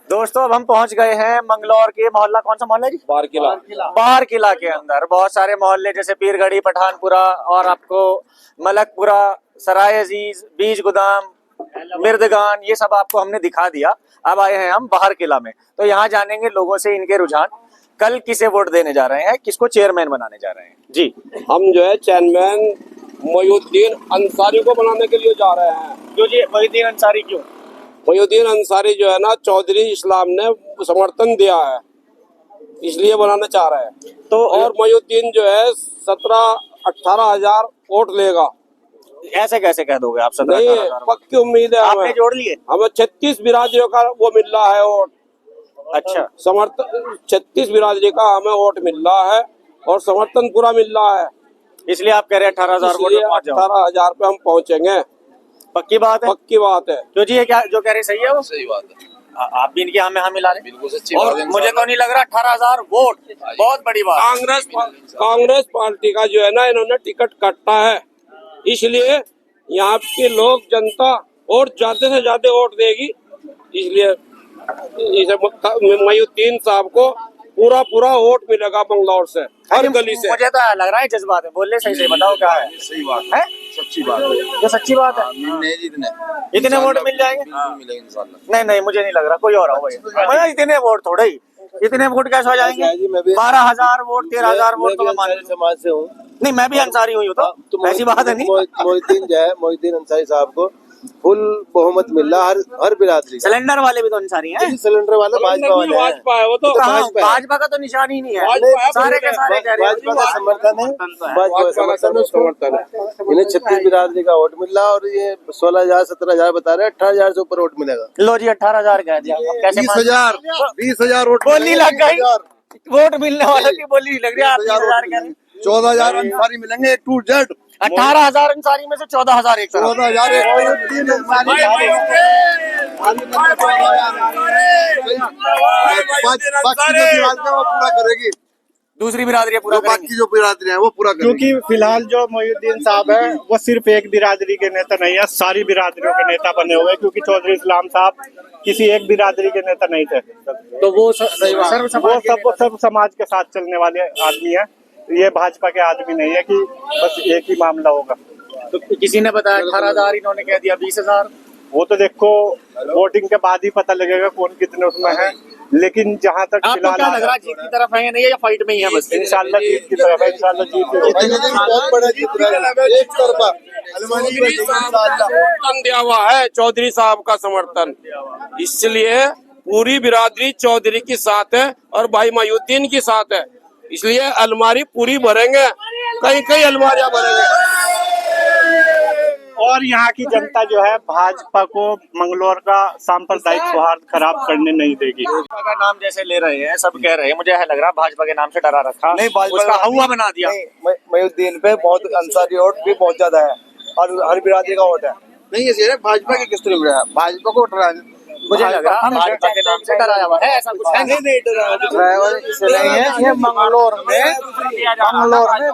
दोस्तों अब हम पहुंच गए हैं मंगलौर के मोहल्ला, कौन सा मोहल्ला जी? बार किला। बाहर किला के अंदर बहुत सारे मोहल्ले जैसे पीरगढ़ी, पठानपुरा और आपको मलकपुरा, सराय अजीज, बीज गोदाम, मिर्दगान, ये सब आपको हमने दिखा दिया। अब आए हैं हम बाहर किला में, तो यहाँ जानेंगे लोगों से इनके रुझान, कल किसे वोट देने जा रहे हैं, किसको चेयरमैन बनाने जा रहे हैं जी। हम जो है चेयरमैन मोइनुद्दीन अंसारी को बनाने के लिए जा रहे हैं। क्यों जी मोइनुद्दीन अंसारी क्यों? मोइनुद्दीन अंसारी जो है ना, चौधरी इस्लाम ने समर्थन दिया है, इसलिए बनाना चाह रहे हैं। तो और मोइनुद्दीन जो है 17-18 हजार वोट लेगा। ऐसे कैसे कह दोगे आप? नहीं, 17-18 पक्की उम्मीद है आपने हमें। जोड़ लिए? हमें 36 बिरादरियों का वो मिल रहा है वोट, अच्छा, समर्थन 36 बिरादरी का हमें वोट मिल रहा है और समर्थन पूरा मिल रहा है, इसलिए आप कह रहे हैं 18,000 वोट पे पहुंच जाओ। 18,000 पे हम पहुंचेंगे। पक्की बात है? पक्की बात है। तो जी ये क्या जो कह रहे सही है वो? सही बात है, आप भी इनकी हमें मिला रहे? बिल्कुल सच्ची और बात है। मुझे तो नहीं लग रहा 18,000 वोट बहुत बड़ी बात। कांग्रेस पार्टी का जो है ना, इन्होंने टिकट काटा है, इसलिए यहाँ के लोग जनता और ज्यादा से ज्यादा वोट देगी, इसलिए मोइनुद्दीन साहब को पूरा पूरा वोट मिलेगा बंगलौर से, हर गली से। मुझे तो लग रहा है जज्बात है, बोले सही से बताओ क्या है? सही बात है, सच्ची बात है, ये सच्ची बात है। मिलने जितने इतने वोट मिल जाएंगे? मिलेंगे इंशाल्लाह। नहीं नहीं, मुझे नहीं लग रहा, कोई और होगा। इतने वोट थोड़े ही, इतने वोट कैसे हो जाएंगे? 12,000 वोट, 13,000 वोट तो मैं मान लूं। समाज से हूँ। नहीं, मैं भी अंसारी हुई हूँ, तो ऐसी बात है नहीं। मोइनुद्दीन जो है, मोइनुद्दीन अंसारी साहब को फुल बहुमत मिल रहा हर बिरादरी का। सिलेंडर वाले भी तो अंसारी हैं। सिलेंडर वाले भाजपा वाले हैं। भाजपा है वो तो, भाजपा का तो निशान ही नहीं है, सारे के सारे कह रहे हैं भाजपा का समर्थन है, भाजपा का समर्थन है। इन्हें 36 बिरादरी का वोट मिल रहा और ये 16,000 17,000 बता रहे हैं, 18,000 से ऊपर वोट मिलेगा। लो जी 18,000 कह दिया, अब कैसे 20,000 वोट बोली लग गई, वोट मिलने वालों की बोली लग रही है। 8,000 कह रहे हैं, 14,000 अंसारी मिलेंगे टू जेड। 18,000 अंसारी में से 14,000 एक तरफ। 14,000 वो पूरा करेगी, दूसरी बिरादरी पूरा करेंगी। बाकी जो बिरादरी है वो पूरा करेगी। क्योंकि फिलहाल जो मोइनुद्दीन साहब है वो सिर्फ एक बिरादरी के नेता नहीं है, सारी बिरादरियों के नेता बने हुए हैं। क्योंकि चौधरी इस्लाम साहब किसी एक बिरादरी के नेता नहीं थे, तो वो सब समाज के साथ चलने वाले आदमी है। ये भाजपा के आदमी नहीं है कि बस एक ही मामला होगा। तो किसी ने बताया 18,000, इन्होंने कह दिया 20,000। वो तो देखो वोटिंग के बाद ही पता लगेगा कौन कितने उसमें है, लेकिन जहाँ तक आपको फिलहाल क्या लग रहा है, जीत की तरफ है या नहीं, या फाइट में ही है? बस इंशाल्लाह जीत की तरफ है, इंशाल्लाह जीत बहुत बड़ा जीत रहा है, एक तरफा समर्थन दिया हुआ है, चौधरी साहब का समर्थन, इसलिए पूरी बिरादरी चौधरी के साथ है और भाई मोइनुद्दीन के साथ है, इसलिए अलमारी पूरी भरेंगे, कई अलमारियां भरेंगे। और यहाँ की जनता जो है भाजपा को मंगलौर का सांप्रदायिक सौहार्द खराब करने नहीं देगी। भाजपा का नाम जैसे ले रहे हैं, सब कह रहे हैं, मुझे लग रहा है भाजपा के नाम से डरा रखा, नहीं, भाजपा उसका हवा बना दिया। मोइनुद्दीन पे बहुत अंसारी वोट भी बहुत ज्यादा है और हर बिरादरी का वोट है। नहीं ये भाजपा की किस तरह भाजपा को डरा, मुझे लग रहा है भाजपा के नाम से डराया हुआ है, ऐसा कुछ है नहीं। ड्राइवर इसलिए है, ये मंगलौर में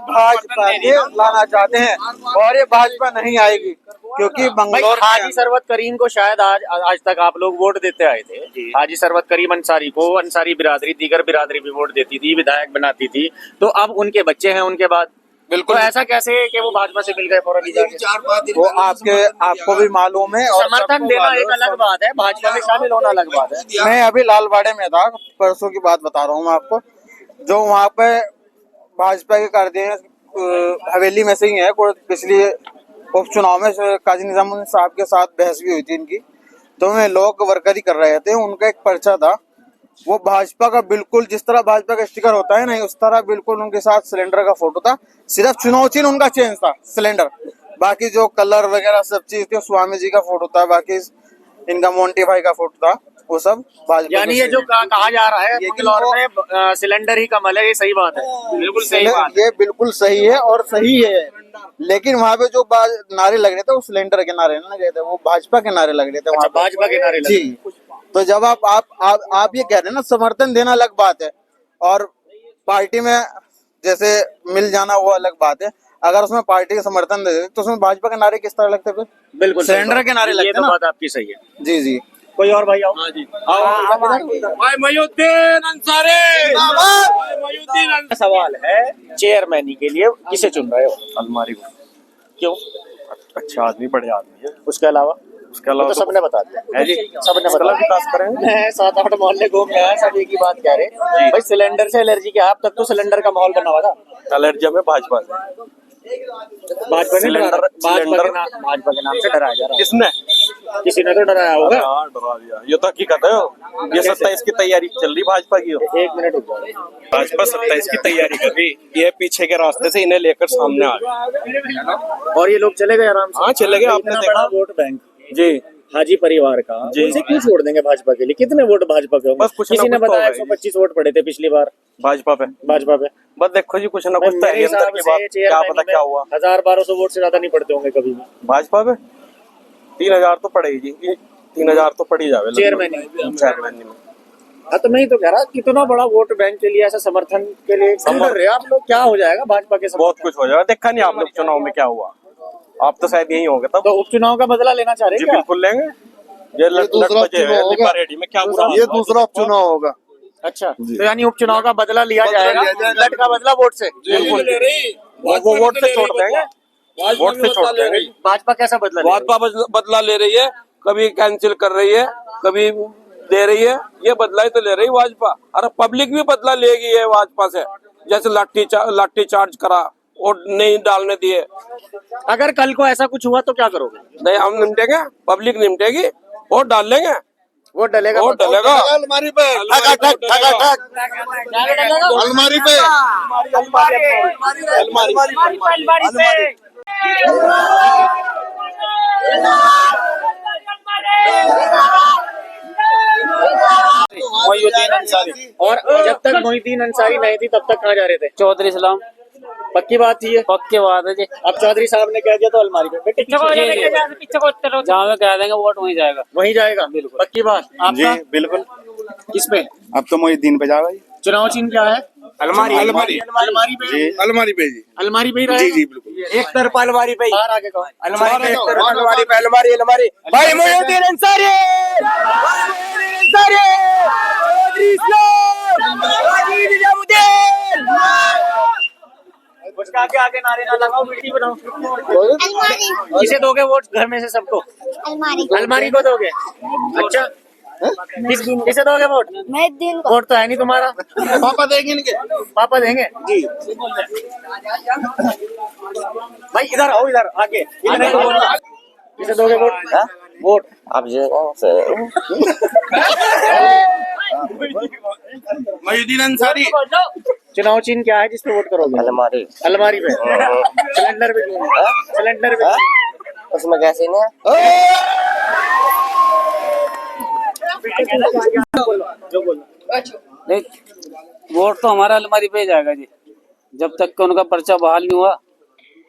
भाजपा के लाना चाहते हैं और ये भाजपा नहीं आएगी, क्योंकि मंगलौर हाजी सरवत करीम को शायद आज तक आप लोग वोट देते आए थे। हाजी सरवत करीम अंसारी को अंसारी बिरादरी, दीगर बिरादरी भी वोट देती थी, विधायक बनाती थी, तो अब उनके बच्चे हैं उनके बाद, बिल्कुल तो ऐसा कैसे कि वो भाजपा से मिल गए फौरन? वो आपको भी मालूम है। और समर्थन देना एक अलग बात है, भाजपा में शामिल होना अलग बात है। मैं अभी लालबाड़े में था, परसों की बात बता रहा हूँ मैं आपको, जो वहाँ पे भाजपा के कर दिए हवेली में से ही है, पिछली उपचुनाव में काजी निजामुद्दीन साहब के साथ बहस भी हुई थी इनकी, तो वे लोग वर्करी कर रहे थे, उनका एक पर्चा था, वो भाजपा का बिल्कुल जिस तरह भाजपा का स्टिकर होता है ना, उस तरह बिल्कुल उनके साथ सिलेंडर का फोटो था, सिर्फ चुनाव चिन्ह उनका चेंज था सिलेंडर, बाकी जो कलर वगैरह सब चीज थी, स्वामी जी का फोटो था, बाकी इनका मोंटी भाई का फोटो था, वो सब भाजपा। यानी ये जो कहा जा रहा है मंगलौर में सिलेंडर ही कमल है, ये सही बात है? बिल्कुल सही बात है, ये बिल्कुल सही है और सही है, लेकिन वहाँ पे जो नारे लग रहे थे वो सिलेंडर के नारे नहीं लग रहे थे, वो भाजपा के नारे लग रहे थे। अच्छा, भाजपा के नारे लग रहे थे। तो जब आप ये कह रहे हैं ना, समर्थन देना अलग बात है और पार्टी में जैसे मिल जाना वो अलग बात है। अगर उसमें पार्टी का समर्थन दे तो उसमें भाजपा के नारे किस तरह लगते फिर? बिल्कुल सिलेंडर के नारे लगते हैं ना। बात आपकी सही है। जी जी, कोई और भाई आओ। भाई मोहिउद्दीन अंसारी, भाई मोहिउद्दीन अंसारी। सवाल है चेयरमैनी के लिए किसे चुन रहे हो? अलमारी को। क्यों? अच्छा आदमी, बढ़िया आदमी है। उसके अलावा तो सबने बता दिया है जी। सबने बता विकास करेंगे। मैं 7-8 मोहल्ले घूम गए हैं, सब एक ही बात कह रहे भाई सिलेंडर से एलर्जी क्या है? अब तक तो सिलेंडर का माहौल बना हुआ था। एलर्जी में भाजपा से। भाजपा ने सिलेंडर- भाजपा के नाम से डराया जा रहा है। किसने? किसी ने तो डराया होगा। हाँ, डरा दिया। ये तो हकीकत है। ये 27 की तैयारी चल रही भाजपा की। 1 मिनट रुक जाओ। भाजपा 27 की तैयारी कर रही। ये पीछे के रास्ते से इन्हें लेकर सामने आ गए। और ये लोग चले गए आराम से। हाँ, चले गए। आपने इतना देखा? बड़ा वोट बैंक जी। हाजी परिवार का जी। उसे क्यों छोड़ देंगे भाजपा के लिए? कितने वोट भाजपा के होंगे? बस कुछ ना किसी ने कुछ तो बताया होगा ही। 125 वोट पड़े थे पिछली बार भाजपा पे। भाजपा पे। बस देखो जी, कुछ ना कुछ तो है ही अंदर की बात। क्या पता क्या हुआ। 1000-1200 वोट से ज्यादा नहीं पड़ते होंगे कभी भी। भाजपा पे 3000 तो पड़ेगी जी। 3000 तो पड़ ही जावे चेयरमैन में। हाँ तो मैं ही तो कह रहा कितना बड़ा वोट बैंक के लिए ऐसा समर्थन के लिए क्यों कर रहे हैं आप लोग? क्या हो जाएगा भाजपा के बहुत कुछ हो जाएगा। देखा नहीं आपने चुनाव में क्या हुआ? आप तो शायद यही होंगे तब। तो उपचुनाव का बदला लेना चाह रहे जी हैं क्या? बिल्कुल लेंगे। ये दूसरा उपचुनाव होगा। रेडी में क्या बुरा? ये दूसरा उपचुनाव होगा। अच्छा तो यानी उपचुनाव का बदला लिया जाएगा, लट का बदला वोट से। बिल्कुल वो वोट से छोड़ देंगे। वोट से छोड़ देंगे। भाजपा कैसा बदला लेगा? भाजपा बदला ले रही है, कभी कैंसिल कर रही है, कभी दे रही है। ये बदला ही तो ले रही है भाजपा। अरे पब्लिक भी बदला लेगी है भाजपा से। जैसे लाठी चार्ज करा और नहीं डालने दिए। अगर कल को ऐसा कुछ हुआ तो क्या करोगे? नहीं, हम निपटेंगे, पब्लिक निपटेगी और डाल लेंगे। वोट डलेगा? वोट डलेगा। अलमारी पे अलमारी पे मोहिउद्दीन अंसारी। और जब तक मोहिउद्दीन अंसारी नहीं थी तब तक कहाँ जा रहे थे? चौधरी इस्लाम। पक्की बात थी ये? पक्के बात है जी। अब चौधरी साहब ने कह दिया तो अलमारी पे बेटे जहाँ में कह देंगे वोट वहीं जाएगा। वहीं जाएगा। बिल्कुल पक्की बात। आपका बिल्कुल। किस पे? अब तो मोहिउद्दीन पे जाएगा। चुनाव चिन्ह क्या है? अलमारी। अलमारी पे अलमारी पे जी। अलमारी पे ही रहेगा? जी बिल्कुल। एक तरफा अलमारी पे। बाहर आगे कहो। अलमारी पे अलमारी। भाई मोहिउद्दीन अंसारी, उसके आगे आगे नारे ना लगाओ, मिट्टी बनाओ। किसे दोगे वोट घर में से सबको? अलमारी को दोगे? अच्छा किसे दोगे वोट? मैं दिन को वोट तो है नहीं तुम्हारा। पापा देंगे इनके। पापा देंगे जी। भाई इधर आओ, इधर आगे। किसे दोगे वोट? वोट अब मोहिउद्दीन अंसारी। चुनाव चिन्ह क्या है जिसपे वोट करोगे? अलमारी। अलमारी पे। सिलेंडर पे क्यों? सिलेंडर पे उसमें कैसे नहीं जो बोलो। नहीं, वोट तो हमारा अलमारी पे ही जाएगा जी। जब तक कि उनका पर्चा बहाल नहीं हुआ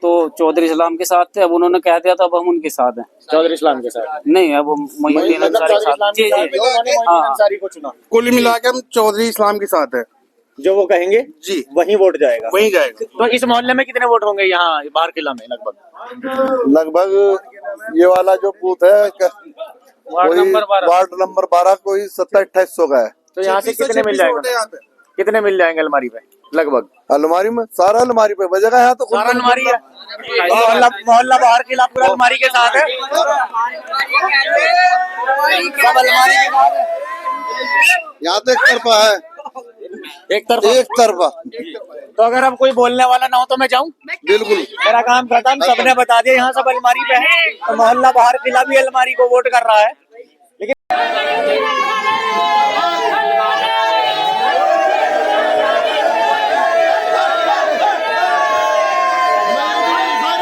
तो चौधरी इस्लाम के साथ थे, अब उन्होंने कह दिया तो अब हम उनके साथ हैं। चौधरी इस्लाम के साथ नहीं, अब मोहिउद्दीन अंसारी के साथ। जी जी मोहिउद्दीन अंसारी को चुना। कुल मिला के हम चौधरी इस्लाम के साथ है। जो वो कहेंगे जी वही वोट जाएगा। वहीं जाएगा। तो इस मोहल्ले में कितने वोट होंगे यहाँ बाहर किला में? लगभग ये वाला जो बूथ है वार्ड नंबर 12। वार्ड नंबर 12 कोई 27-28 का है। तो यहाँ से कितने मिल जाएगा? कितने मिल जाएंगे अलमारी पे लगभग? अलमारी में सारा अलमारी पे बजेगा। यहाँ तो सारा अलमारी है। मोहल्ला बाहर किला पूरा अलमारी के साथ है। सब अलमारी के साथ है। यहाँ तो एक तरफा है। एक तरफा। तो अगर अब कोई बोलने वाला ना हो तो मैं जाऊं? बिल्कुल। मेरा काम खत्म। सबने बता दिया यहाँ सब अलमारी पे है। तो मोहल्ला बाहर किला भी अलमारी को वोट कर रहा है। लेकिन